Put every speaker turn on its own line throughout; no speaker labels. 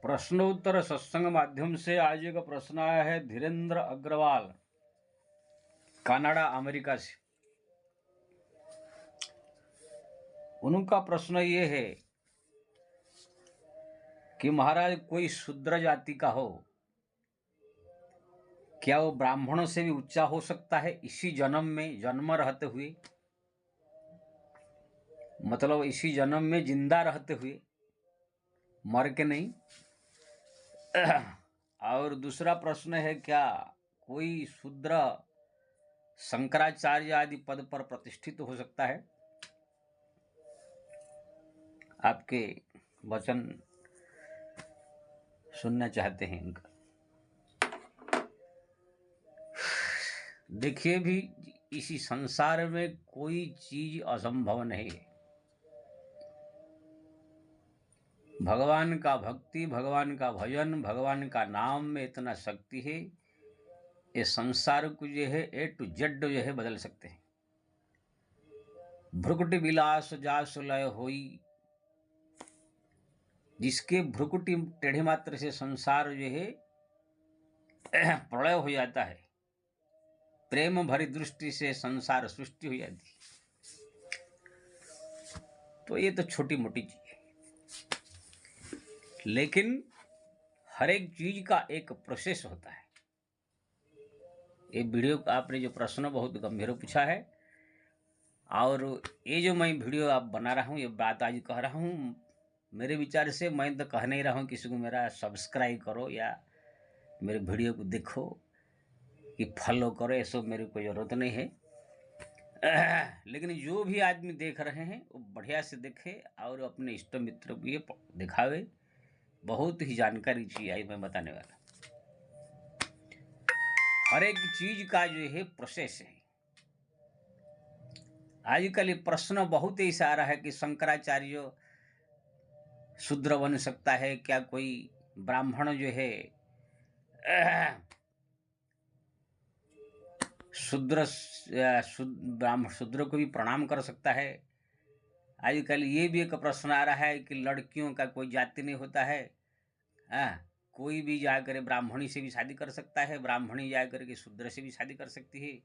प्रश्नोत्तर सत्संग माध्यम से आज एक प्रश्न आया है धीरेन्द्र अग्रवाल, कनाडा, अमेरिका से। उनका प्रश्न ये है कि महाराज, कोई शूद्र जाति का हो, क्या वो ब्राह्मणों से भी ऊंचा हो सकता है इसी जन्म में, जन्म रहते हुए? मतलब इसी जन्म में जिंदा रहते हुए, मर के नहीं। और दूसरा प्रश्न है, क्या कोई शूद्र शंकराचार्य आदि पद पर प्रतिष्ठित हो सकता है? आपके वचन सुनना चाहते हैं इनका। देखिए, भी इसी संसार में कोई चीज असंभव नहीं है। भगवान का भक्ति, भगवान का भजन, भगवान का नाम में इतना शक्ति है, ये संसार को जो है ए टू जेड जो है बदल सकते हैं। भ्रुकुटी विलास जास लय होई, जिसके भ्रुकुटी टेढ़े मात्र से संसार जो है प्रलय हो जाता है, प्रेम भरी दृष्टि से संसार सृष्टि हो जाती है। तो ये तो छोटी मोटी चीज है, लेकिन हर एक चीज का एक प्रोसेस होता है। ये वीडियो का आपने जो प्रश्न बहुत गंभीर पूछा है, और ये जो मैं वीडियो आप बना रहा हूँ, ये बात आज कह रहा हूँ, मेरे विचार से मैं तो कह नहीं रहा हूँ किसी को मेरा सब्सक्राइब करो या मेरे वीडियो को देखो कि फॉलो करो, ये सब मेरी कोई ज़रूरत नहीं है। लेकिन जो भी आदमी देख रहे हैं वो बढ़िया से देखे और अपने इष्ट मित्र को ये दिखावे। बहुत ही जानकारी चीज आई मैं बताने वाला। हर एक चीज का जो है प्रोसेस है। आजकल ये प्रश्न बहुत ऐसा आ रहा है कि शंकराचार्य शूद्र बन सकता है क्या? कोई ब्राह्मण जो है शूद्र को भी प्रणाम कर सकता है? आजकल ये भी एक प्रश्न आ रहा है कि लड़कियों का कोई जाति नहीं होता है। कोई भी जाकर ब्राह्मणी से भी शादी कर सकता है, ब्राह्मणी जाकर के शूद्र से भी शादी कर सकती है।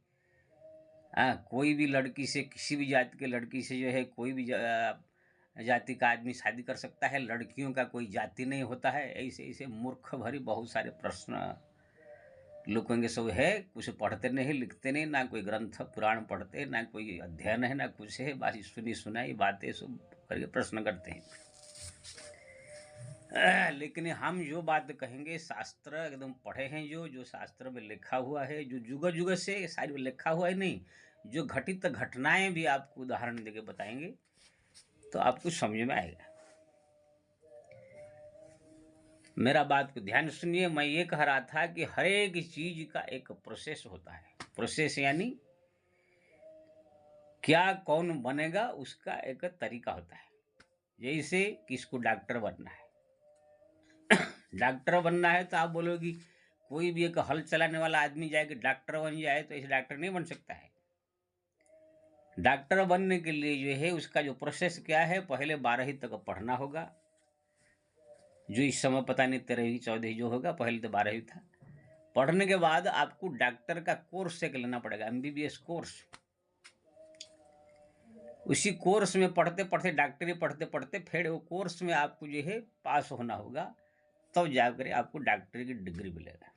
कोई भी लड़की से, किसी भी जाति के लड़की से जो है कोई भी जाति का आदमी शादी कर सकता है। लड़कियों का कोई जाति नहीं होता है। ऐसे ऐसे मूर्ख भरी बहुत सारे प्रश्न लोगों के सब है। कुछ पढ़ते नहीं, लिखते नहीं, ना कोई ग्रंथ पुराण पढ़ते, ना कोई अध्ययन है, ना कुछ है। बस सुनी सुनाई बातें सब करके प्रश्न करते हैं। लेकिन हम जो बात कहेंगे, शास्त्र एकदम पढ़े हैं, जो शास्त्र में लिखा हुआ है, जो जुग जुग से सारी लिखा हुआ है, नहीं जो घटित घटनाएं भी आपको उदाहरण देके बताएंगे तो आपको समझ में आएगा। मेरा बात को ध्यान सुनिए। मैं ये कह रहा था कि हर एक चीज का एक प्रोसेस होता है। प्रोसेस यानी क्या कौन बनेगा उसका एक तरीका होता है। जैसे किसको डॉक्टर बनना है, डॉक्टर बनना है तो आप बोलोगी कोई भी एक हल चलाने वाला आदमी जाए कि डॉक्टर बन जाए, तो ऐसे डॉक्टर नहीं बन सकता है। डॉक्टर बनने के लिए जो है उसका जो प्रोसेस क्या है, पहले 12वीं तक पढ़ना होगा। जो इस समय पता नहीं 13वीं 14वीं जो होगा, पहले तो 12वीं था। पढ़ने के बाद आपको डॉक्टर का कोर्स एक लेना पड़ेगा, MBBS कोर्स। उसी कोर्स में पढ़ते पढ़ते, डॉक्टरी पढ़ते पढ़ते, फिर वो कोर्स में आपको जो है पास होना होगा, तब जाकर आपको डॉक्टरी की डिग्री मिलेगा।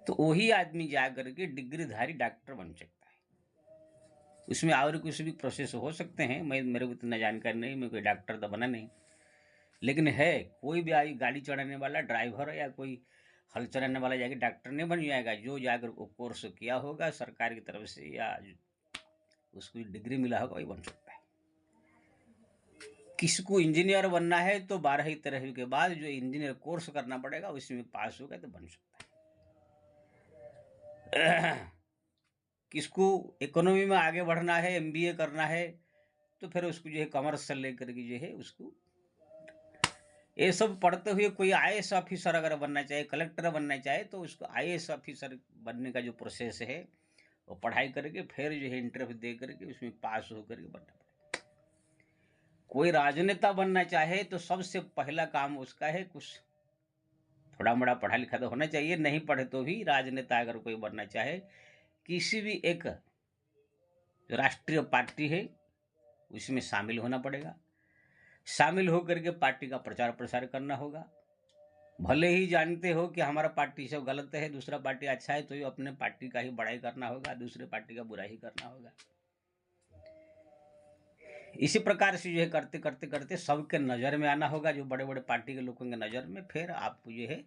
तो वही आदमी जाकर के डिग्रीधारी डॉक्टर बन सकता है। उसमें और कुछ भी प्रोसेस हो सकते हैं, मेरे को इतना जानकारी नहीं, मैं कोई डॉक्टर तो बना नहीं। लेकिन है, कोई भी आई गाड़ी चलाने वाला ड्राइवर या कोई हल चलाने वाला जाके डॉक्टर नहीं बन जाएगा। जो जाकर वो कोर्स किया होगा सरकार की तरफ से या उसको डिग्री मिला होगा, वही बन सकता है। किसको इंजीनियर बनना है तो 12वीं 13वीं के बाद जो इंजीनियर कोर्स करना पड़ेगा, उसमें पास होगा तो बन सकता है। किसको इकोनॉमी में आगे बढ़ना है, MBA करना है, तो फिर उसको जो है कमर्शियल लेकर के जो है उसको ये सब पढ़ते हुए कोई IAS ऑफिसर अगर बनना चाहे, कलेक्टर बनना चाहे, तो उसको IAS ऑफिसर बनने का जो प्रोसेस है वो पढ़ाई करके फिर जो है इंटरव्यू दे करके उसमें पास होकर के बनना पड़ेगा। कोई राजनेता बनना चाहे तो सबसे पहला काम उसका है कुछ थोड़ा मोड़ा पढ़ा लिखा तो होना चाहिए, नहीं पढ़े तो भी राजनेता अगर कोई बनना चाहे, किसी भी एक जो राष्ट्रीय पार्टी है उसमें शामिल होना पड़ेगा। शामिल होकर के पार्टी का प्रचार प्रसार करना होगा। भले ही जानते हो कि हमारा पार्टी सब गलत है, दूसरा पार्टी अच्छा है, तो ये अपने पार्टी का ही बड़ाई करना होगा, दूसरे पार्टी का बुराई करना होगा। इसी प्रकार से जो है करते करते करते सबके नज़र में आना होगा, जो बड़े बड़े पार्टी के लोगों के नज़र में। फिर आपको जो है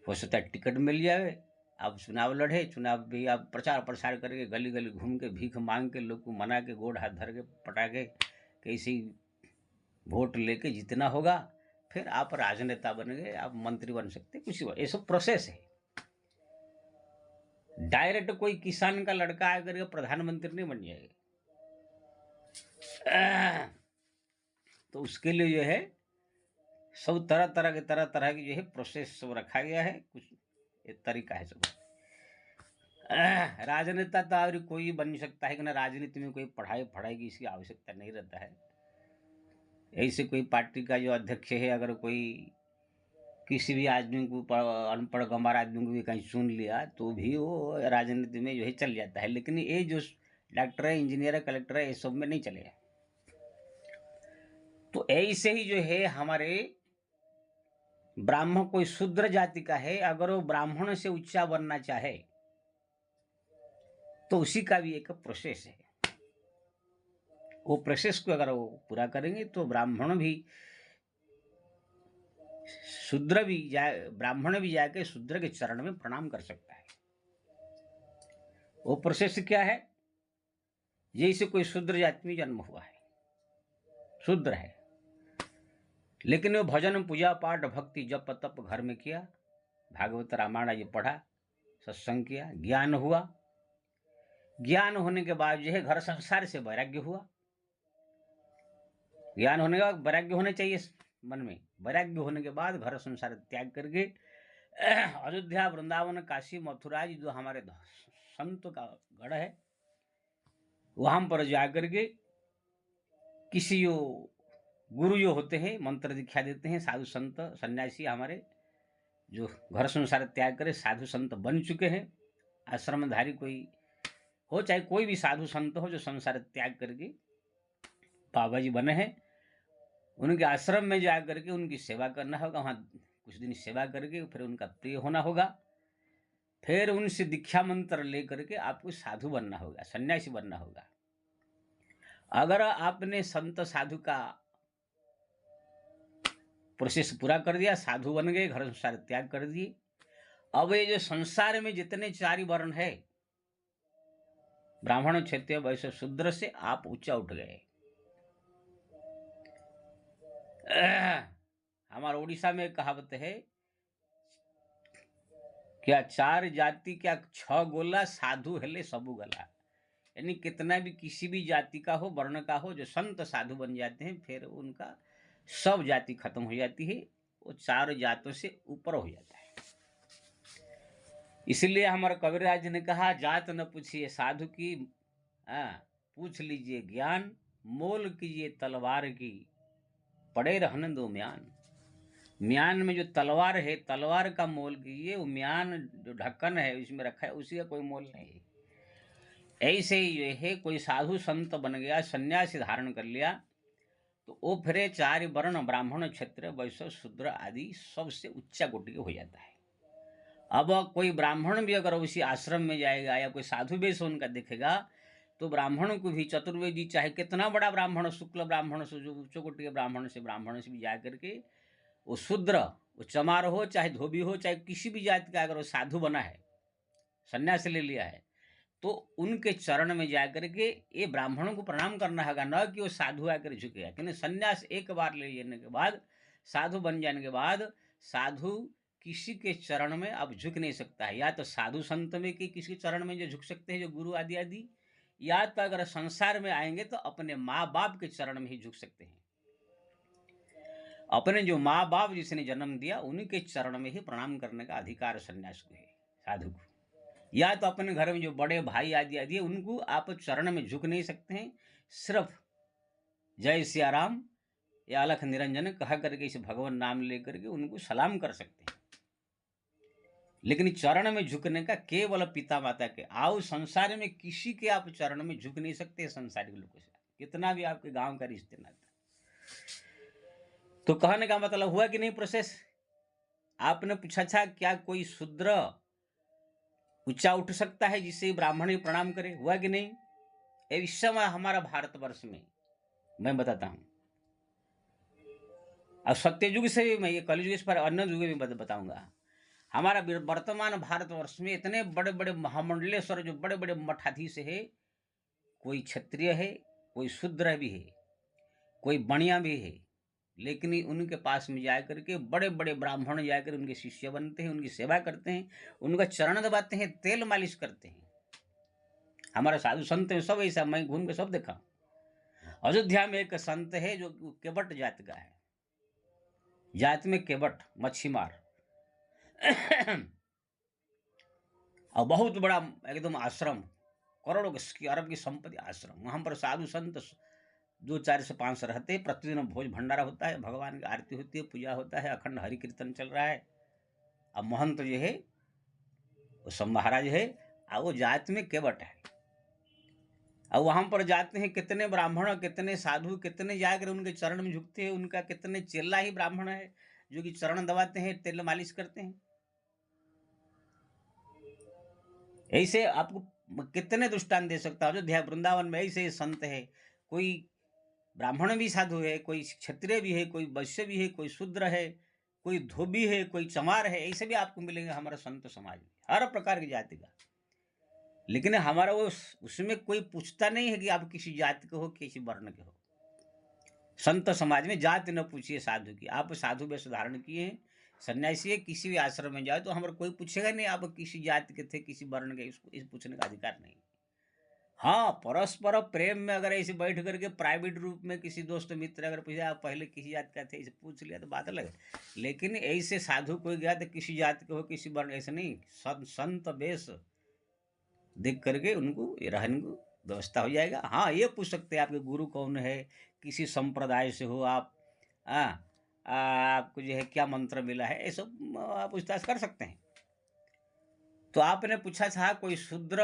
हो सकता है टिकट मिल जाए, आप चुनाव लड़े, चुनाव भी आप प्रचार प्रसार करके गली गली घूम के भीख मांग के लोग को मना के गोड़ हाथ धर के पटा के कैसी वोट लेके जितना होगा, फिर आप राजनेता बन गए, आप मंत्री बन सकते, कुछ ये सब प्रोसेस है। डायरेक्ट कोई किसान का लड़का आकर के प्रधानमंत्री नहीं बन जाएगा। तो उसके लिए जो है सब तरह तरह की जो है प्रोसेस सब रखा गया है, कुछ एक तरीका है सब। राजनेता तो और कोई बन सकता है कि ना, राजनीति में कोई पढ़ाई की इसकी आवश्यकता नहीं रहता है। ऐसे कोई पार्टी का जो अध्यक्ष है, अगर कोई किसी भी आदमी को अनपढ़ गंवार आदमी को भी कहीं चुन लिया तो भी वो राजनीति में जो है चल जाता है। लेकिन ये जो डॉक्टर है, इंजीनियर है, कलेक्टर है, ये सब में नहीं चलेगा। तो ऐसे ही जो है हमारे ब्राह्मण कोई शूद्र जाति का है, अगर वो ब्राह्मण से ऊंचा बनना चाहे तो उसी का भी एक प्रोसेस है। वो प्रोसेस को अगर वो पूरा करेंगे तो ब्राह्मण भी शूद्र भी जाए, ब्राह्मण भी जाके शूद्र के चरण में प्रणाम कर सकता है। वो प्रोसेस क्या है? जैसे कोई शूद्र जाति में जन्म हुआ है, शूद्र है, लेकिन वो भजन पूजा पाठ भक्ति जप तप घर में किया, भागवत रामायण ये पढ़ा, सत्संग किया, ज्ञान हुआ। ज्ञान होने के बाद जो है घर संसार से वैराग्य हुआ। ज्ञान होने के बाद वैराग्य होना चाहिए मन में। वैराग्य होने के बाद घर संसार त्याग करके अयोध्या, वृंदावन, काशी, मथुरा जो हमारे संत का गढ़ है, वहां पर जाकर के किसी गुरु जो होते हैं मंत्र दीक्षा देते हैं, साधु संत सन्यासी हमारे जो घर संसार त्याग करे साधु संत बन चुके हैं, आश्रमधारी कोई हो चाहे कोई भी साधु संत हो जो संसार त्याग करके बाबा जी बने हैं, उनके आश्रम में जा करके उनकी सेवा करना होगा। वहाँ कुछ दिन सेवा करके फिर उनका प्रिय होना होगा, फिर उनसे दीक्षा मंत्र ले करके आपको साधु बनना होगा, सन्यासी बनना होगा। अगर आपने संत साधु का प्रोसेस पूरा कर दिया, साधु बन गए, घर संसार त्याग कर दिए, अब ये जो संसार में जितने चारि वर्ण है, ब्राह्मण, क्षत्रिय, वैश्य, शूद्र से आप ऊंचा उठ गए। हमारे उड़ीसा में एक कहावत है, क्या चार जाति क्या छह गोला, साधु हेले सबु गला। यानी कितना भी किसी भी जाति का हो, वर्ण का हो, जो संत साधु बन जाते हैं फिर उनका सब जाति खत्म हो जाती है, वो चार जातों से ऊपर हो जाता है। इसलिए हमारे कबीरदास जी ने कहा, जात न पूछिए साधु की, पूछ लीजिए ज्ञान, मोल कीजिए तलवार की, पड़े रहने दो म्यान। म्यान में जो तलवार है, तलवार का मोल कीजिए, वो म्यान जो ढक्कन है उसमें रखा है उसी का कोई मोल नहीं है। ऐसे ही जो है कोई साधु संत बन गया, सन्यासी धारण कर लिया, तो वो फिर चार वर्ण ब्राह्मण, क्षत्रिय, वैश्य, शूद्र आदि सबसे उच्च कोटि हो जाता है। अब कोई ब्राह्मण भी अगर उसी आश्रम में जाएगा या कोई साधु वेश उनका दिखेगा, तो ब्राह्मण को भी चतुर्वेदी चाहे कितना बड़ा ब्राह्मण, शुक्ल ब्राह्मण से, जो उच्च कोटि के ब्राह्मण से भी जा करके वो शूद्र, वो चमार हो चाहे धोबी हो, चाहे किसी भी जाति का, अगर वो साधु बना है, सन्यास ले लिया है, तो उनके चरण में जाकर के ये ब्राह्मणों को प्रणाम करना होगा, न कि वो साधु आकर झुकेगा। क्योंकि सन्यास एक बार ले लेने के बाद, साधु बन जाने के बाद, साधु किसी के चरण में अब झुक नहीं सकता है। या तो साधु संत में कि किसी चरण में जो झुक सकते हैं, जो गुरु आदि आदि, या तो अगर संसार में आएंगे तो अपने माँ बाप के चरण में ही झुक सकते हैं। अपने जो माँ बाप जिसने जन्म दिया उन्हीं के चरण में ही प्रणाम करने का अधिकार सन्यास को है, साधु को। या तो अपने घर में जो बड़े भाई आदि आदि उनको आप चरण में झुक नहीं सकते हैं। सिर्फ जय सिया राम या अलख निरंजन कहा करके इस भगवान नाम लेकर के उनको सलाम कर सकते हैं। लेकिन चरण में झुकने का केवल पिता माता के, आओ संसार में किसी के आप चरण में झुक नहीं सकते संसारिक लोगों से, कितना भी आपके गांव का रिश्ते नाता। तो कहने का मतलब हुआ कि नहीं प्रोसेस? आपने पूछा था क्या कोई शूद्र ऊंचा उठ सकता है जिससे ब्राह्मण ही प्रणाम करे? हुआ कि नहीं? इस समय हमारा भारतवर्ष में मैं बताता हूं, और सत्ययुग से भी मैं ये कलयुग पर अन्य युग में बताऊंगा। हमारा वर्तमान भारतवर्ष में इतने बड़े बड़े महामंडलेश्वर, जो बड़े बड़े मठाधीश है, कोई क्षत्रिय है, कोई शूद्र भी है, कोई बणिया भी है, लेकिन उनके पास में जाकर के बड़े बड़े ब्राह्मण जाकर उनके शिष्य बनते हैं, उनकी सेवा करते हैं, उनका चरण दबाते हैं, तेल मालिश करते हैं। हमारा साधु संत में सब ऐसा, मैं घूम के सब देखा। अयोध्या में एक संत है जो केवट जात का है, जात में केवट, मच्छीमार और बहुत बड़ा एकदम आश्रम, करोड़ों की अरब की संपत्ति आश्रम। वहां पर साधु संत 2 से 5 रहते, प्रतिदिन भोज भंडारा होता है, भगवान की आरती होती है, पूजा होता है, अखंड हरि कीर्तन चल रहा है। अब महंत जो है वो सब महाराज है, और वो जात में केवट है। और वहां पर जाते हैं कितने ब्राह्मण, कितने साधु, कितने जाकर उनके चरण में झुकते हैं। उनका कितने चेला ही ब्राह्मण है जो कि चरण दबाते हैं, तेल मालिश करते हैं। ऐसे आपको कितने दृष्टांत दे सकता हूं। अयोध्या वृंदावन में ऐसे संत है, कोई ब्राह्मण भी साधु है, कोई क्षत्रिय भी है, कोई वैश्य भी है, कोई शूद्र है, कोई धोबी है, कोई चमार है, ऐसे भी आपको मिलेंगे हमारा संत समाज में, हर प्रकार की जाति का। लेकिन हमारा वो उसमें कोई पूछता नहीं है कि आप किसी जाति के हो, किसी वर्ण के हो। संत समाज में जाति न पूछिए साधु की। आप साधु वेश धारण किए हैं, सन्यासी है, किसी भी आश्रम में जाए तो हमारा कोई पूछेगा नहीं आप किसी जाति के थे, किसी वर्ण के, इसको इस पूछने का अधिकार नहीं। हाँ, परस्पर प्रेम में अगर ऐसे बैठ करके प्राइवेट रूप में किसी दोस्त मित्र अगर पूछे आप पहले किसी जाति का थे, इसे पूछ लिया तो बात अलग। लेकिन ऐसे साधु कोई गया तो किसी जाति के हो, किसी वर्ण, ऐसे नहीं। संत वेश देख करके उनको रहने को व्यवस्था हो जाएगा। हाँ, ये पूछ सकते हैं आपके गुरु कौन है, किसी संप्रदाय से हो आप, आपको जो है क्या मंत्र मिला है, ये सब आप पूछताछ कर सकते हैं। तो आपने पूछा था कोई शूद्र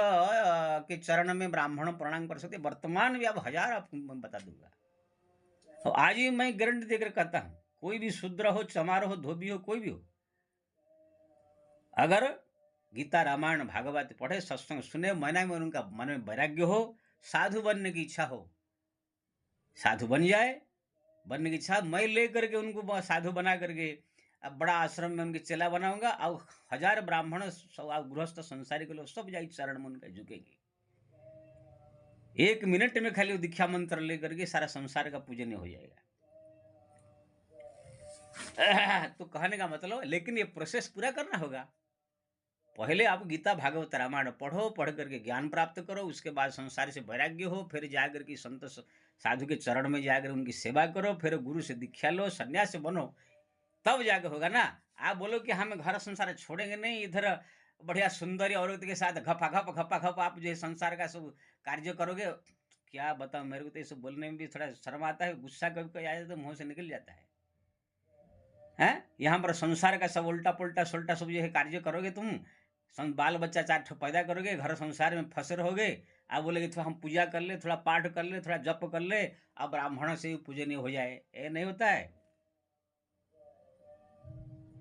के चरण में ब्राह्मण प्रणाम कर सकते? वर्तमान में अब 1000 आपको मैं बता दूंगा। तो आज ही मैं गारंटी देकर कहता हूं, कोई भी शूद्र हो, चमार हो, धोबी हो, कोई भी हो, अगर गीता रामायण भागवत पढ़े, सत्संग सुने, मना में उनका मन में वैराग्य हो, साधु बनने की इच्छा हो, साधु बन जाए। बनने की इच्छा मैं ले करके उनको साधु बना करके अब बड़ा आश्रम में उनके चेला बनाऊंगा, और 1000 ब्राह्मण गृहस्थ संसारी के लोग सब जाए चरण में उनका झुकेंगे। 1 मिनट में खाली दीक्षा मंत्र लेकर के सारा संसार का पूजन हो जाएगा। तो कहने का मतलब, लेकिन ये प्रोसेस पूरा करना होगा। पहले आप गीता भागवत रामायण पढ़ो, पढ़ करके ज्ञान प्राप्त करो, उसके बाद संसार से वैराग्य हो, फिर जाकर के संत साधु के चरण में जाकर उनकी सेवा करो, फिर गुरु से दीक्षा लो, सन्यास बनो, तब जाकर होगा ना। आप बोलो कि हम घर संसार छोड़ेंगे नहीं, इधर बढ़िया सुंदरी औरत के साथ घपाघप घपाघप आप जो है संसार का सब कार्य करोगे, क्या बताओ। मेरे को तो ये सब बोलने में भी थोड़ा शर्म आता है, गुस्सा कभी कभी आ जाता है, मुंह से निकल जाता है। यहाँ पर संसार का सब उल्टा पुल्टा सुल्टा सब जो है कार्य करोगे तुम, बाल बच्चा 4 पैदा करोगे, घर संसार में फंसे रहोगे। आप बोलेगे थोड़ा हम पूजा कर ले, थोड़ा पाठ कर ले, थोड़ा जप कर ले, अब ब्राह्मण से पूजनीय हो जाए, ये नहीं होता है।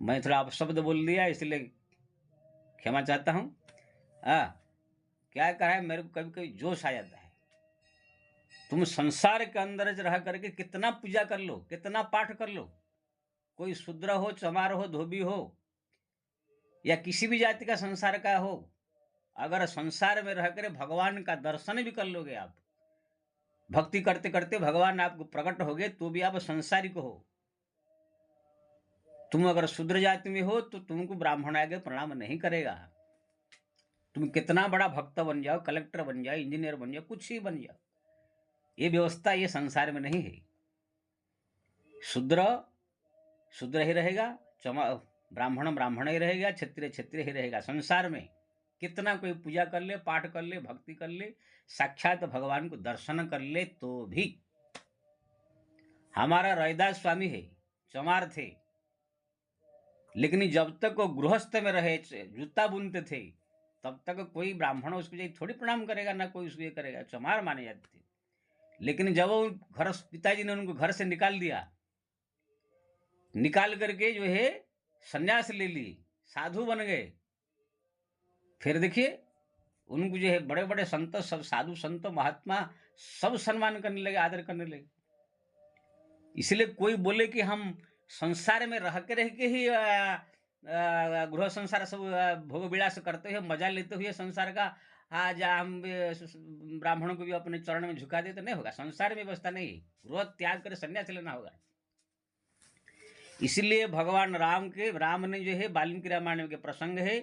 मैं थोड़ा अपशब्द बोल दिया इसलिए क्षमा चाहता हूँ। क्या कहा है, मेरे को कभी कभी जोश आ जाता है। तुम संसार के अंदर रह करके कितना पूजा कर लो, कितना पाठ कर लो, कोई शूद्र हो, चमार हो, धोबी हो, या किसी भी जाति का संसार का हो, अगर संसार में रहकर भगवान का दर्शन भी कर लोगे, आप भक्ति करते करते भगवान आपको प्रकट हो गए, तो भी आप संसारिक हो। तुम अगर शूद्र जाति में हो तो तुमको ब्राह्मण आगे प्रणाम नहीं करेगा। तुम कितना बड़ा भक्त बन जाओ, कलेक्टर बन जाओ, इंजीनियर बन जाओ, कुछ ही बन जाओ, ये व्यवस्था ये संसार में नहीं है। शूद्र शूद्र ही रहेगा, ब्राह्मण ब्राह्मण ही रहेगा, क्षत्रिय क्षत्रिय ही रहेगा। संसार में कितना कोई पूजा कर ले, पाठ कर ले, भक्ति कर ले, साक्षात भगवान को दर्शन कर ले, तो भी हमारा रैदास स्वामी है, चमार थे, लेकिन जब तक वो गृहस्थ में रहे, जूता बुनते थे, तब तक कोई ब्राह्मण उसको जाके थोड़ी प्रणाम करेगा, ना कोई उसको ये करेगा, चमार माने जाते थे। लेकिन जब वो घर, पिताजी ने उनको घर से निकाल दिया, निकाल करके जो है संन्यास ले ली, साधु बन गए, फिर देखिए उनको जो है बड़े बड़े संत, सब साधु संत महात्मा सब सम्मान करने लगे, आदर करने लगे। इसलिए कोई बोले कि हम संसार में रह के ही गृह संसार सब भोग विलास करते हुए मजा लेते हुए संसार का, आज हम ब्राह्मणों को भी अपने चरण में झुका दे तो नहीं होगा। संसार में व्यवस्था नहीं है, गृह त्याग कर संन्यास लेना होगा। इसलिए भगवान राम ने जो है वाल्मीकि रामायण के प्रसंग है,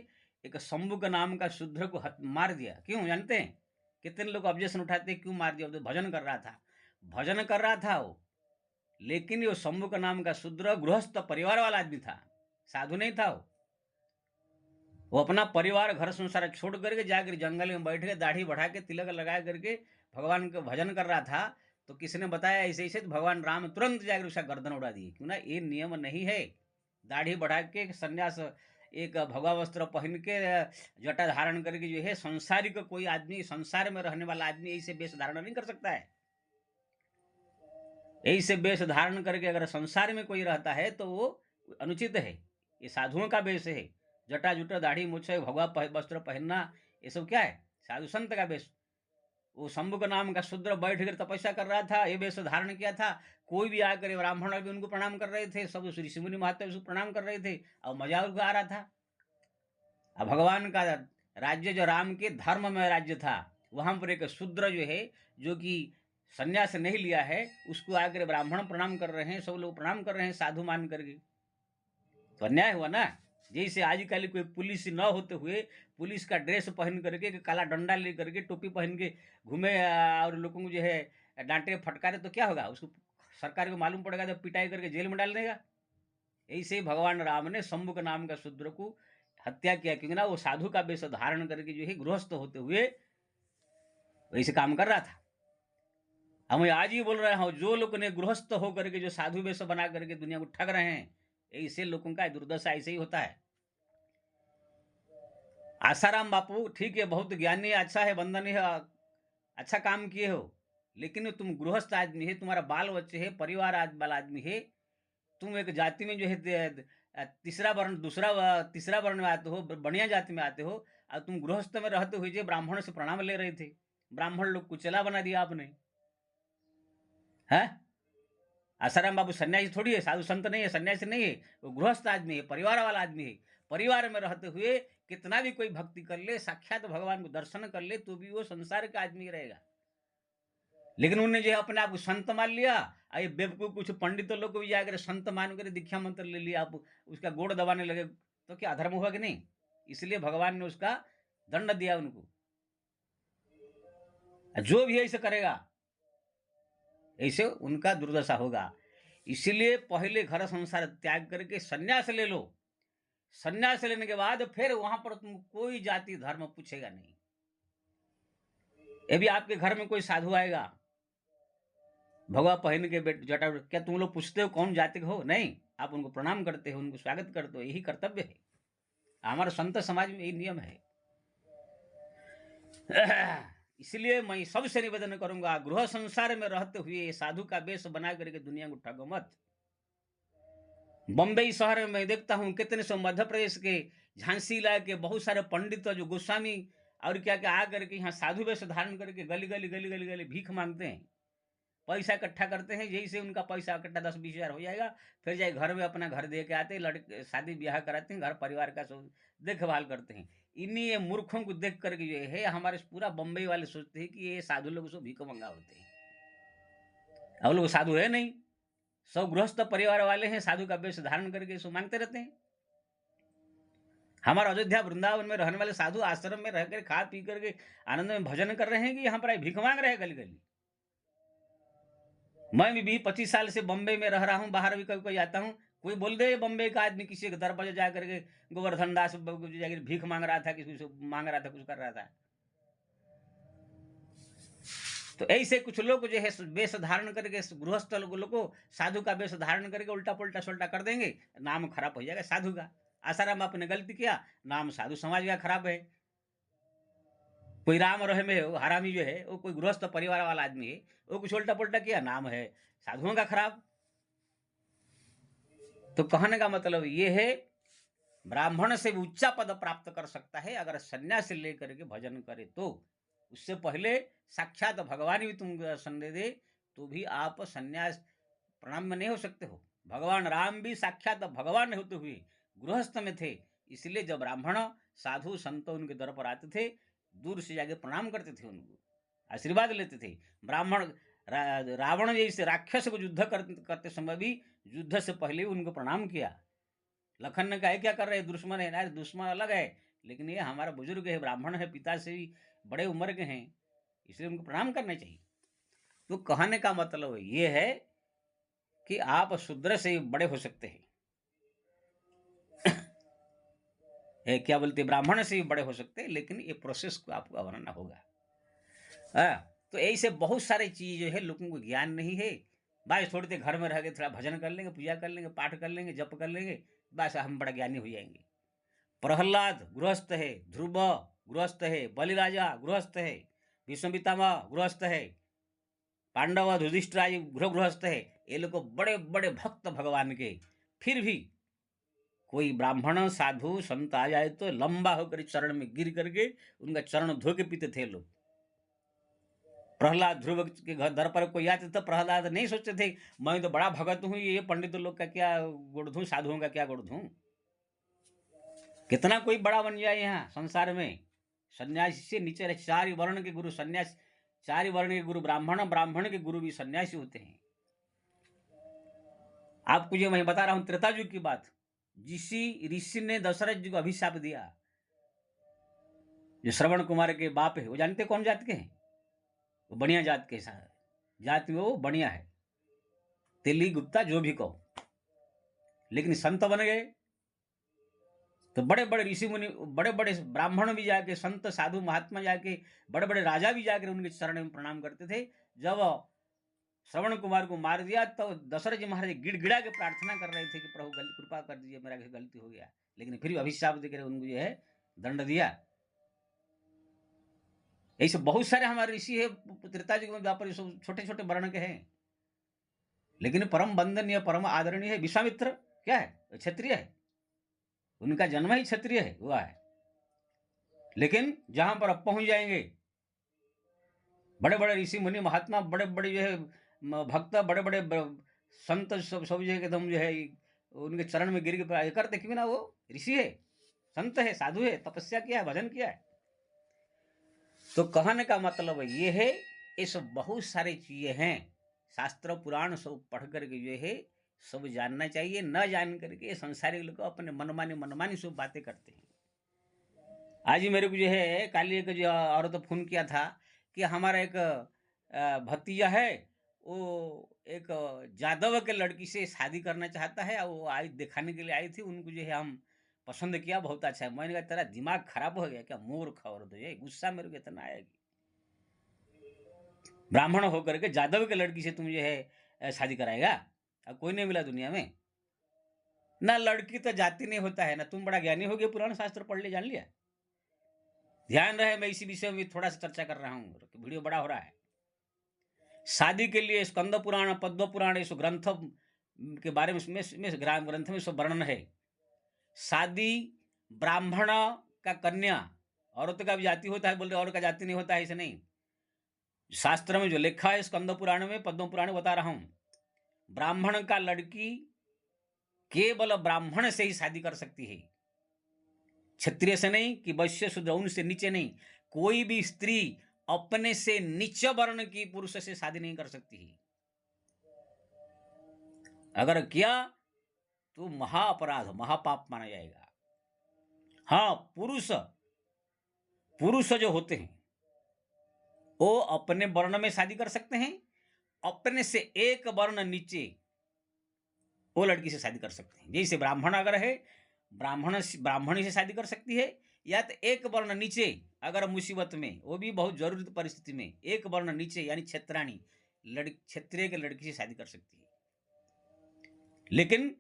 एक शंभुक नाम का शूद्र को मार दिया। क्यों जानते हैं? कितने लोग ऑब्जेक्शन उठाते हैं, क्यों मार दिया? तो भजन कर रहा था, भजन कर रहा था वो, लेकिन वो शंभुक नाम का शूद्र गृहस्थ परिवार वाला आदमी था, साधु नहीं था। वो अपना परिवार घर संसार छोड़ करके जाकर जंगल में बैठ के दाढ़ी बढ़ा के तिलक लगा करके भगवान का भजन कर रहा था। तो किसी ने बताया ऐसे ऐसे, तो भगवान राम तुरंत जाकर उसका गर्दन उड़ा दिए। क्यों ना, ये नियम नहीं है। दाढ़ी बढ़ा के संन्यास, एक भगवा वस्त्र पहन के जटा धारण करके जो है संसारिक कोई आदमी, संसार में रहने वाला आदमी ऐसे वेश धारण नहीं कर सकता है। ऐसे वेश धारण करके अगर संसार में कोई रहता है तो वो अनुचित है। ये साधुओं का वेश है, जटा जुटा दाढ़ी मूछ भगवा वस्त्र पहनना, ये सब क्या है? साधु संत का वेश। वो शंभुक नाम का शूद्र बैठ कर तपस्या कर रहा था, ये वेश धारण किया था। कोई भी आकर, ब्राह्मण भी उनको प्रणाम कर रहे थे, सब ऋषि मुनि महात्मा उसको प्रणाम कर रहे थे, और मजा उनको आ रहा था। अब भगवान का राज्य जो राम के धर्म में राज्य था, वहां पर एक शूद्र जो है, जो कि संन्यास नहीं लिया है, उसको आकर ब्राह्मण प्रणाम कर रहे हैं, सब लोग प्रणाम कर रहे हैं साधु मान करके, तो अन्याय हुआ ना। जैसे आजकल कोई पुलिस न होते हुए पुलिस का ड्रेस पहन करके, काला डंडा ले करके, टोपी पहन के घूमे और लोगों को जो है डांटे फटकारे, तो क्या होगा? उसको सरकार को मालूम पड़ेगा तो पिटाई करके जेल में डाल देगा। ऐसे ही भगवान राम ने शंभुक नाम का शूद्र को हत्या किया, क्योंकि ना वो साधु का वेश धारण करके जो है गृहस्थ होते हुए वैसे काम कर रहा था। हम आज ही बोल रहे हैं, जो लोग ने गृहस्थ होकर के जो साधु वेश बना करके दुनिया को ठग रहे हैं, ऐसे लोगों का दुर्दशा ऐसे ही होता है। आसाराम बापू ठीक है, बहुत ज्ञानी, अच्छा है, वंदन है, अच्छा काम किए हो, लेकिन तुम गृहस्थ आदमी है, तुम्हारा बाल बच्चे है, परिवार वाला आदमी है, तुम एक जाति में जो है तीसरा वर्ण में आते हो, बढ़िया जाति में आते हो, और तुम गृहस्थ में रहते हुए जो ब्राह्मण से प्रणाम ले रहे थे, ब्राह्मण लोग को चला बना दिया आपने, है? आसाराम बाबू सन्यासी थोड़ी है, साधु संत नहीं है, सन्यासी नहीं है, वो गृहस्थ आदमी है, परिवार वाला आदमी है। परिवार में रहते हुए कितना भी कोई भक्ति कर ले, साक्षात भगवान को दर्शन कर ले, तो भी वो संसार का आदमी रहेगा। लेकिन उन्होंने जो है अपने आप को संत मान लिया। ये बेवकूफ कुछ पंडितों लोग को भी जाकर संत मान कर दीक्षा मंत्र ले लिया, आप उसका गोड़ दबाने लगे, तो क्या अधर्म हुआ कि नहीं? इसलिए भगवान ने उसका दंड दिया उनको। जो भी ऐसे करेगा ऐसे उनका दुर्दशा होगा। इसलिए पहले घर संसार त्याग करके संन्यास ले लो। संन्यास लेने के बाद फिर वहां पर तुम कोई जाति धर्म पूछेगा नहीं। ये भी आपके घर में कोई साधु आएगा भगवा पहन के जटा, क्या तुम लोग पूछते हो कौन जाति के हो? नहीं, आप उनको प्रणाम करते हो, उनको स्वागत करते हो, यही कर्तव्य है। हमारे संत समाज में यही नियम है। इसलिए मैं सबसे निवेदन करूंगा, गृह संसार में रहते हुए साधु का वेश बना करके दुनिया को ठगो मत। बम्बई शहर में मैं देखता हूँ कितने सौ मध्य प्रदेश के झांसी इलाके के बहुत सारे पंडित जो गोस्वामी और क्या क्या आ करके यहाँ साधु वेश धारण करके गली गली गली गली गली भीख मांगते हैं, पैसा इकट्ठा करते हैं। यही से उनका पैसा इकट्ठा 10-20 हज़ार हो जाएगा, फिर जाए घर में अपना घर दे के आते हैं, लड़के शादी ब्याह कराते हैं, घर परिवार का सब देखभाल करते हैं। इन्हीं ये मूर्खों को देख करके जो है हमारे पूरा बम्बई वाले सोचते हैं कि ये साधु लोग सब भीख मंगा होते हैं। हम लोग साधु है नहीं, सब गृहस्थ परिवार वाले हैं, साधु का वेश धारण करके सो मांगते रहते हैं। हमारा अयोध्या वृंदावन में रहने वाले साधु आश्रम में रहकर खा पी करके आनंद में भजन कर रहे हैं कि यहाँ पर भीख मांग रहे हैं गली गली। मैं भी 25 साल से बम्बई में रह रहा हूँ, बाहर भी कभी कोई आता हूँ, कोई बोल दे बम्बई का आदमी किसी के दर पर जा करके गोवर्धन दास जाकर भीख मांग रहा था, किसी से मांग रहा था, कुछ कर रहा था, तो ऐसे कुछ लोग जो है वेश धारण करके गृहस्थ लोगों को साधु का वेश धारण करके उल्टा पुल्टा सुल्टा कर देंगे, नाम खराब हो जाएगा साधु का। आसाराम आपने गलती किया, नाम साधु समाज का खराब है। कोई राम रहे में हो, हरामी जो है वो कोई गृहस्थ परिवार वाला आदमी है, वो कुछ उल्टा पुल्टा किया, नाम है साधुओं का खराब। तो कहने का मतलब ये है, ब्राह्मण से भी ऊंचा पद प्राप्त कर सकता है अगर सन्यास लेकर के भजन करे तो। उससे पहले साक्षात भगवान भी तुम संदेह दे तो भी आप सन्यास प्रणाम में नहीं हो सकते हो। भगवान राम भी साक्षात भगवान होते हुए गृहस्थ में थे, इसलिए जब ब्राह्मण साधु संत उनके दर पर आते थे, दूर से जाके प्रणाम करते थे, उनको आशीर्वाद लेते थे। ब्राह्मण रावण जैसे राक्षस को युद्ध करते समय भी युद्ध से पहले उनको प्रणाम किया। लखन ने कहा क्या कर रहे हैं, दुश्मन है ना, दुश्मन अलग है, लेकिन ये हमारा बुजुर्ग है, ब्राह्मण है, पिता से भी बड़े उम्र के हैं, इसलिए उनको प्रणाम करना चाहिए। तो कहने का मतलब ये है कि आप शूद्र से बड़े हो सकते हैं क्या बोलते, ब्राह्मण से भी बड़े हो सकते हैं, लेकिन ये प्रोसेस को आपको अपनाना होगा। तो ऐसे बहुत सारे चीज जो है लोगों को ज्ञान नहीं है। बस थोड़ी देर घर में रह गए, थोड़ा भजन कर लेंगे, पूजा कर लेंगे, पाठ कर लेंगे, जप कर लेंगे, बस हम बड़ा ज्ञानी हो जाएंगे। प्रहलाद गृहस्थ है, ध्रुव गृहस्थ है, बलिराजा गृहस्थ है, भीष्म पितामह गृहस्थ है, पांडव युधिष्ठिर गृहस्थ है, ये लोग बड़े बड़े भक्त भगवान के, फिर भी कोई ब्राह्मण साधु संत आ जाए तो लंबा होकर चरण में गिर करके उनका चरण धो के पीते थे लोग। प्रहलाद ध्रुव के घर दर पर कोई आते तो प्रहलाद नहीं सोचते थे मैं तो बड़ा भगत हूं, ये पंडित लोग का क्या गुण दूं, साधुओं का क्या गुण दूं। कितना कोई बड़ा बन जाए यहाँ संसार में। सन्यासी से नीचे रहे, 4 वर्ण के गुरु सन्यासी, 4 वर्ण के गुरु ब्राह्मण, ब्राह्मण के गुरु भी सन्यासी होते हैं। आपको जो मैं बता रहा हूं त्रेता युग की बात, जिसी ऋषि ने दशरथ जी को अभिशाप दिया, जो श्रवण कुमार के बाप है, वो जानते कौन जात के हैं? वो बढ़िया जात के जात में वो बढ़िया है, तेली गुप्ता जो भी कहो, लेकिन संत बन गए तो बड़े बड़े ऋषि मुनि, बड़े बड़े ब्राह्मण भी जाके, संत साधु महात्मा जाके, बड़े बड़े राजा भी जाकर उनके चरण में प्रणाम करते थे। जब श्रवण कुमार को मार दिया तो दशरथ जी महाराज गिड़गिड़ा के प्रार्थना कर रहे थे कि प्रभु कृपा कर दीजिए, मेरा गलती हो गया, लेकिन फिर भी अभिशाप देकर उनको जो है दंड दिया। ऐसे बहुत सारे हमारे ऋषि है त्रेता युग में, व्यापार छोटे छोटे वर्ण के हैं, लेकिन परम वंदनीय परम आदरणीय है विश्वामित्र। क्या है? क्षत्रिय है, उनका जन्म ही क्षत्रिय है हुआ है, लेकिन जहां पर अब पहुंच जाएंगे बड़े बड़े ऋषि मुनि महात्मा, बड़े बड़े जो है भक्त, बड़े बड़े संत, सब जो है एकदम जो है उनके चरण में गिर के करते, क्यों ना वो ऋषि है, संत है, साधु है, तपस्या किया है, भजन किया है। तो कहने का मतलब ये है, ये सब बहुत सारी चीजें हैं, शास्त्र पुराण सब पढ़ करके जो है सब जानना चाहिए। न जान करके संसारिक लोग अपने मनमानी सब बातें करते हैं। आज ही मेरे को जो है काली एक जो औरत फोन किया था कि हमारा एक भतीजा है, वो एक जादव के लड़की से शादी करना चाहता है, वो आई दिखाने के लिए आई थी, उनको जो है हम पसंद किया, बहुत अच्छा है। मैंने कहा तेरा दिमाग खराब हो गया क्या, मूर्ख औरत है। गुस्सा मेरे को इतना आएगी, ब्राह्मण होकर के जादव के लड़की से तुम जो है शादी कराएगा? अब कोई नहीं मिला दुनिया में, ना लड़की तो जाति नहीं होता है, ना तुम बड़ा ज्ञानी हो गया, पुराण शास्त्र पढ़ ले जान लिया। ध्यान रहे, मैं इसी विषय में थोड़ा सा चर्चा कर रहा हूँ, वीडियो बड़ा हो रहा है। शादी के लिए स्कंद पुराण, पद्म पुराण, इस ग्रंथ के बारे में ग्रंथ में सब वर्णन है। शादी ब्राह्मण का कन्या, औरत का भी जाति होता है, बोलते और का जाति नहीं होता है, ऐसे नहीं। शास्त्र में जो लिखा है स्कंद पुराण में, पद्म पुराण में बता रहा हूं, ब्राह्मण का लड़की केवल ब्राह्मण से ही शादी कर सकती है, क्षत्रिय से नहीं, कि वैश्य शूद्र उनसे नीचे नहीं। कोई भी स्त्री अपने से नीचे वर्ण की पुरुष से शादी नहीं कर सकती है। अगर किया तो महाअपराध, महापाप माना जाएगा। हाँ, पुरुष जो होते हैं वो अपने वर्ण में शादी कर सकते हैं, अपने से एक वर्ण नीचे वो लड़की से शादी कर सकते हैं। जैसे ब्राह्मण अगर है, ब्राह्मणी से शादी कर सकती है, या तो एक वर्ण नीचे, अगर मुसीबत में, वो भी बहुत जरूरी परिस्थिति में, एक वर्ण नीचे यानी क्षेत्राणी क्षत्रिय के लड़की से शादी कर सकती है। लेकिन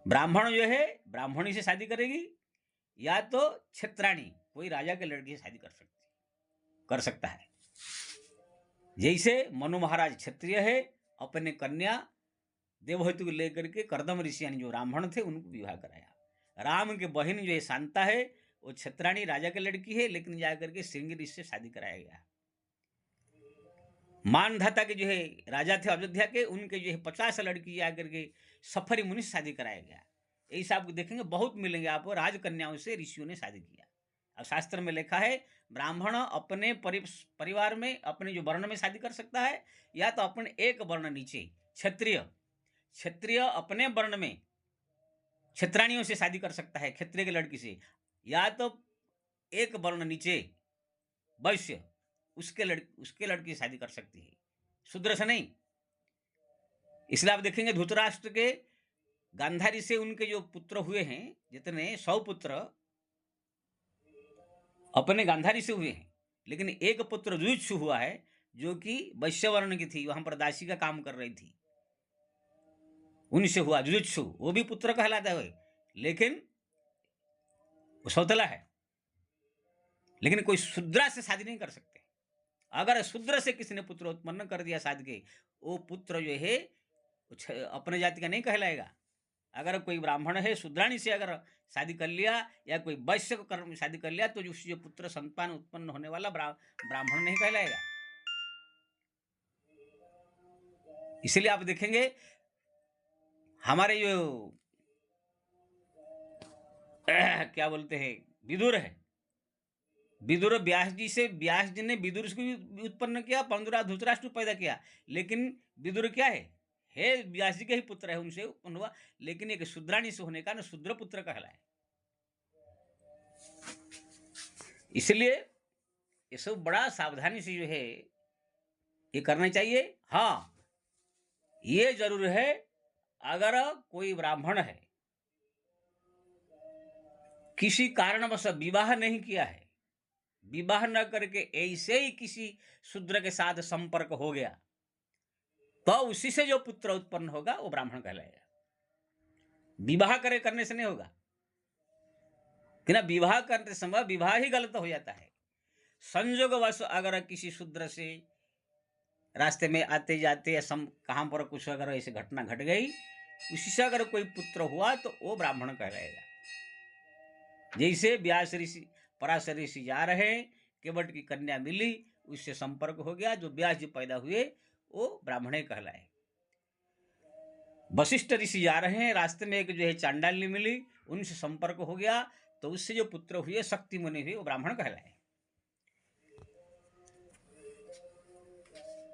ब्राह्मण जो है ब्राह्मणी से शादी करेगी, या तो क्षेत्राणी कोई राजा के लड़की से शादी कर सकता है। जैसे मनु महाराज क्षत्रिय है, अपने कन्या देवहूति को लेकर के कर्दम ऋषि यानी जो ब्राह्मण थे उनको विवाह कराया। राम के बहन जो है शांता है, वो क्षेत्राणी राजा की लड़की है, लेकिन जाकर के श्रृंगी ऋषि से शादी कराया गया। मानधाता के जो है राजा थे अयोध्या के, उनके जो है 50 लड़की जाकर के सफरी मुनि से शादी कराया गया। ऐसा आप देखेंगे बहुत मिलेंगे आपको, राजकन्याओं से ऋषियों ने शादी किया। अब शास्त्र में लिखा है ब्राह्मण अपने परिवार में अपने जो वर्ण में शादी कर सकता है, या तो अपने एक वर्ण नीचे क्षत्रिय अपने वर्ण में क्षेत्राणियों से शादी कर सकता है, क्षत्रिय की लड़की से, या तो एक वर्ण नीचे वैश्य उसके लड़की से शादी कर सकती है, शूद्र से नहीं। इसलिए आप देखेंगे धृतराष्ट्र के गांधारी से उनके जो पुत्र हुए हैं, जितने 100 पुत्र अपने गांधारी से हुए हैं, लेकिन एक पुत्र जुजुत्सु हुआ है जो कि वैश्य वर्ण की थी, वहां पर दासी का काम कर रही थी, उनसे हुआ जुजुत्सु, वो भी पुत्र कहलाता है, लेकिन वो सौतला है। लेकिन कोई शूद्रा से शादी नहीं कर सकते। अगर शूद्र से किसी ने पुत्र उत्पन्न कर दिया शादी के, वो पुत्र जो है अपने जाति का नहीं कहलाएगा। अगर कोई ब्राह्मण है शूद्राणी से अगर शादी कर लिया, या कोई वैश्य को शादी कर लिया, तो जो पुत्र संतान उत्पन्न होने वाला ब्राह्मण नहीं कहलाएगा। इसलिए आप देखेंगे हमारे जो क्या बोलते हैं विदुर है, विदुर व्यास जी से, व्यास जी ने विदुर को भी उत्पन्न किया, धृतराष्ट्र को पैदा किया, लेकिन विदुर क्या है व्यास जी के ही पुत्र है, उनसे उत्पन्न हुआ, लेकिन एक शूद्राणी से होने का शूद्र पुत्र कहलाए। इसलिए ये सब बड़ा सावधानी से जो है ये करना चाहिए। हाँ, ये जरूर है अगर कोई ब्राह्मण है किसी कारणवश विवाह नहीं किया है, विवाह न करके ऐसे ही किसी शूद्र के साथ संपर्क हो गया, तो उसी से जो पुत्र उत्पन्न होगा वो ब्राह्मण कहलाएगा। विवाह करने से नहीं होगा, कि ना विवाह करते समय विवाह ही गलत हो जाता है। संयोगवश अगर किसी शूद्र से रास्ते में आते जाते या कहां पर कुछ अगर ऐसी घटना घट गई, उसी से अगर कोई पुत्र हुआ तो वो ब्राह्मण कहलाएगा। जैसे व्यास ऋषि पराशर ऋषि जा रहे हैं, केवट की कन्या मिली, उससे संपर्क हो गया, जो व्यास जी पैदा हुए वो ब्राह्मण कहलाए। वशिष्ठ ऋषि जा रहे हैं, रास्ते में एक जो है चांडाली मिली, उनसे संपर्क हो गया, तो उससे जो पुत्र हुए शक्ति मुनि हुए वो ब्राह्मण कहलाए।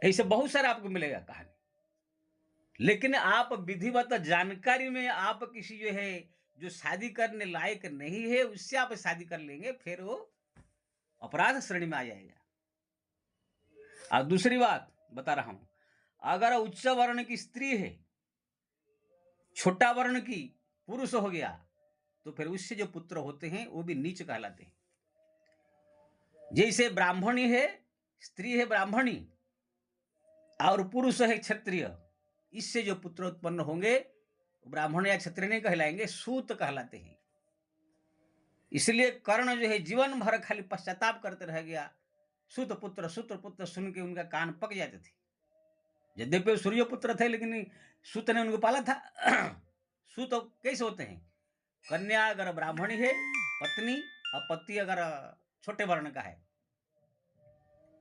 ऐसे बहुत सारा आपको मिलेगा कहानी। लेकिन आप विधिवत जानकारी में आप किसी जो है जो शादी करने लायक नहीं है उससे आप शादी कर लेंगे, फिर वो अपराध श्रेणी में आ जाएगा। और दूसरी बात बता रहा हूं, अगर उच्च वर्ण की स्त्री है, छोटा वर्ण की पुरुष हो गया, तो फिर उससे जो पुत्र होते हैं वो भी नीच कहलाते हैं। जैसे ब्राह्मणी है, स्त्री है ब्राह्मणी और पुरुष है क्षत्रिय, इससे जो पुत्र उत्पन्न होंगे ब्राह्मण या क्षत्रिय नहीं कहलाएंगे, सूत कहलाते हैं। इसलिए कर्ण जो है जीवन भर खाली पश्चाताप करते रह गया, सूत पुत्र सुन के उनका कान पक जाते थे। यद्यपि सूर्य पुत्र थे, लेकिन सूत ने उनको पाला था। सूत कैसे होते हैं, कन्या अगर ब्राह्मणी है पत्नी, और पति अगर छोटे वर्ण का है,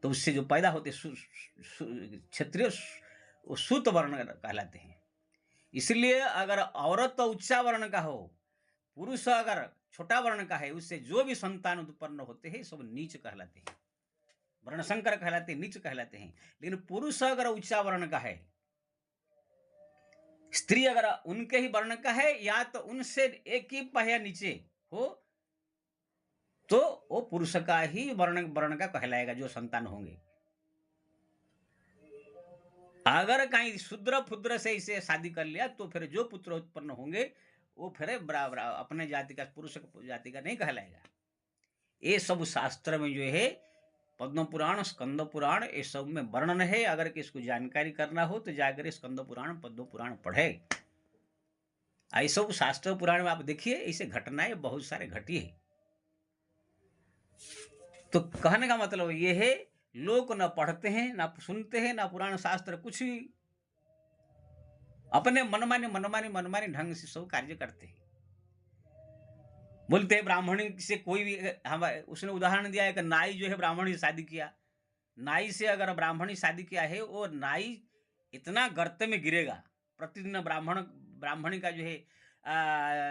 तो उससे जो पैदा होते क्षत्रिय सूत वर्ण कहलाते हैं। इसलिए अगर औरत तो उच्चा वर्ण का हो, पुरुष अगर छोटा वर्ण का है, उससे जो भी संतान उत्पन्न होते हैं सब नीच कहलाते हैं, वर्णशंकर कहलाते हैं, नीच कहलाते हैं। लेकिन पुरुष अगर उच्चा वर्ण का है, स्त्री अगर उनके ही वर्ण का है या तो उनसे एक ही पहिया नीचे हो, तो वो पुरुष का ही वर्ण का कहलाएगा जो संतान होंगे। अगर कहीं शूद्र फुद्र से इसे शादी कर लिया, तो फिर जो पुत्र उत्पन्न होंगे वो फिर अपने जाति का, पुरुष जाति का नहीं कहलाएगा। ये सब शास्त्र में जो है, पद्म पुराण, स्कंद पुराण, ये सब में वर्णन है। अगर किसको जानकारी करना हो तो जाकर स्कंद पुराण, पद्म पुराण पढ़े। ऐसे सब शास्त्र पुराण में आप देखिए, ऐसे घटनाएं बहुत सारे घटी है। तो कहने का मतलब ये है, लोग न पढ़ते हैं, ना सुनते हैं, ना पुराण शास्त्र कुछ ही, अपने मनमाने ढंग से सब कार्य करते हैं। बोलते हैं ब्राह्मणी से कोई भी, हम उसने उदाहरण दिया है कि नाई जो है ब्राह्मणी से शादी किया, नाई से अगर ब्राह्मणी शादी किया है, वो नाई इतना गर्त में गिरेगा, प्रतिदिन ब्राह्मणी का जो है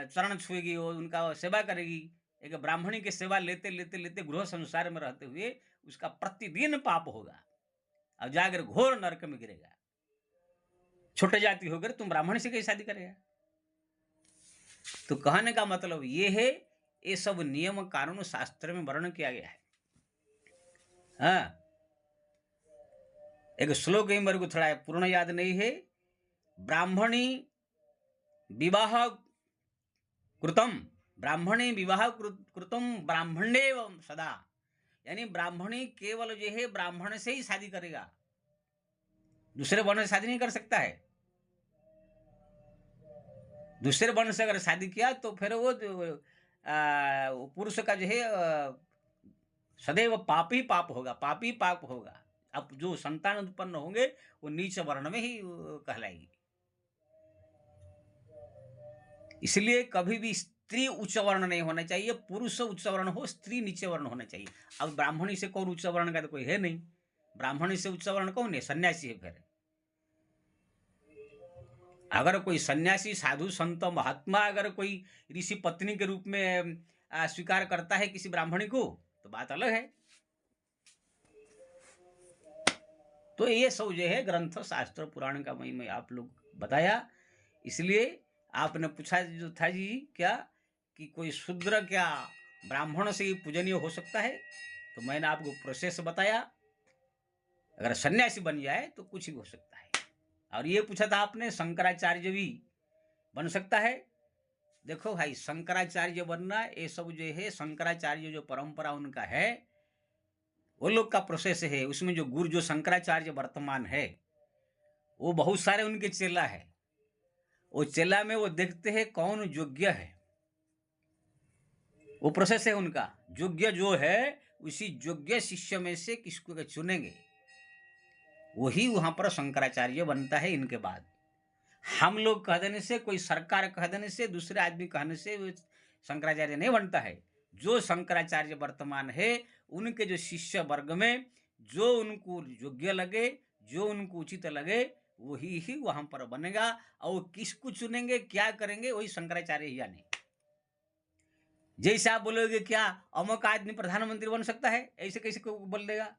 चरण छुएगी, वो उनका सेवा करेगी। एक ब्राह्मणी की सेवा लेते लेते लेते गृह संसार में रहते हुए उसका प्रतिदिन पाप होगा और जाकर घोर नरक में गिरेगा। छोटे जाति होकर तुम ब्राह्मणी से कैसे शादी करेगा? तो कहने का मतलब ये है, ये सब नियम कानून शास्त्र में वर्णन किया गया है। हाँ, एक श्लोक ही मेरे को थोड़ा पूर्ण याद नहीं है। ब्राह्मणी विवाह कृतम ब्राह्मणेव सदा, यानी ब्राह्मणी केवल जो है ब्राह्मण से ही शादी करेगा, दूसरे वर्ण से शादी नहीं कर सकता है। दूसरे वर्ण से अगर शादी किया तो फिर वो पुरुष का जो है सदैव पापी पाप होगा। अब जो संतान उत्पन्न होंगे वो नीच वर्ण में ही कहलाएगी। इसलिए कभी भी स्त्री उच्च वर्ण नहीं होना चाहिए, पुरुष उच्च वर्ण हो, स्त्री नीचे वर्ण होना चाहिए। अब ब्राह्मणी से कौन उच्च वर्ण का तो कोई है नहीं, ब्राह्मणी से उच्च वर्ण कौन है? सन्यासी है। फिर अगर कोई सन्यासी, साधु, संत, महात्मा अगर कोई ऋषि पत्नी के रूप में स्वीकार करता है किसी ब्राह्मणी को, तो बात अलग है। तो ये सब जो है ग्रंथ शास्त्र पुराण का मैं आप लोग बताया। इसलिए आपने पूछा जो था जी क्या, कि कोई शूद्र क्या ब्राह्मण से ही पूजनीय हो सकता है? तो मैंने आपको प्रोसेस बताया। अगर सन्यासी बन जाए तो कुछ भी हो सकता है। और ये पूछा था आपने, शंकराचार्य भी बन सकता है? देखो भाई, शंकराचार्य बनना ये सब जो है, शंकराचार्य जो परंपरा उनका है, वो लोग का प्रोसेस है। उसमें जो गुरु, जो शंकराचार्य वर्तमान है, वो बहुत सारे उनके चेला है। वो चेला में वो देखते हैं कौन योग्य है, वो प्रोसेस है उनका। योग्य जो है, उसी योग्य शिष्य में से किसको चुनेंगे, वही वहां पर शंकराचार्य बनता है। इनके बाद हम लोग कह देने से, कोई सरकार कह देने से, दूसरे आदमी कहने से शंकराचार्य नहीं बनता है। जो शंकराचार्य वर्तमान है, उनके जो शिष्य वर्ग में जो उनको योग्य लगे, जो उनको उचित लगे, वही ही वहां पर बनेगा। और किसको चुनेंगे, क्या करेंगे, वही शंकराचार्य ही जाने। जैसे आप बोलोगे क्या अमुक आदमी प्रधानमंत्री बन सकता है, ऐसे कैसे कोई बोल देगा?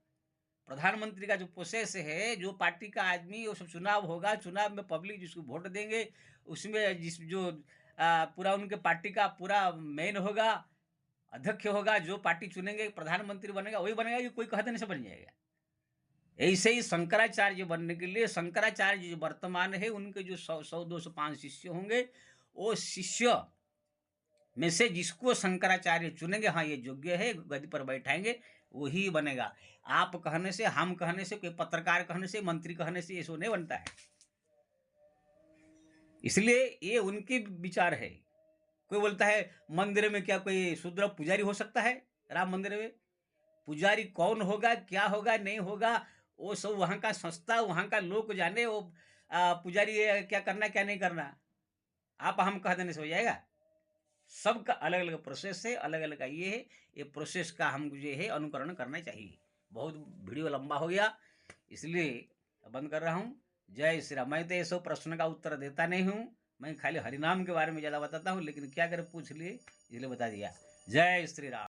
प्रधानमंत्री का जो प्रोसेस है, जो पार्टी का आदमी, वो सब चुनाव होगा, चुनाव में पब्लिक जिसको वोट देंगे, उसमें जो पूरा उनके पार्टी का पूरा मेन होगा, अध्यक्ष होगा, जो पार्टी चुनेंगे प्रधानमंत्री बनेगा, वही बनेगा, कि कोई कह देने से बन जाएगा। ऐसे ही शंकराचार्य बनने के लिए, शंकराचार्य जो वर्तमान है, उनके जो 100, 200, 5 शिष्य होंगे, वो शिष्य में से जिसको शंकराचार्य चुनेंगे, हाँ ये योग्य है, गद्दी पर बैठाएंगे, वही बनेगा। आप कहने से, हम कहने से, कोई पत्रकार कहने से, मंत्री कहने से ये सो नहीं बनता है। इसलिए ये उनके विचार है। कोई बोलता है मंदिर में क्या कोई शूद्र पुजारी हो सकता है? राम मंदिर में पुजारी कौन होगा, क्या होगा, नहीं होगा, वो सब वहां का संस्था, वहां का लोग जाने। वो पुजारी क्या करना, क्या नहीं करना, आप हम कह देने से हो जाएगा? सबका अलग अलग प्रोसेस है, अलग अलग का ये है। ये प्रोसेस का हम जो है अनुकरण करना चाहिए। बहुत वीडियो लंबा हो गया, इसलिए बंद कर रहा हूँ। जय श्री राम। मैं तो ये सब प्रश्न का उत्तर देता नहीं हूँ, मैं खाली हरिनाम के बारे में ज़्यादा बताता हूँ, लेकिन क्या करे पूछ लिए इसलिए बता दिया। जय श्री राम।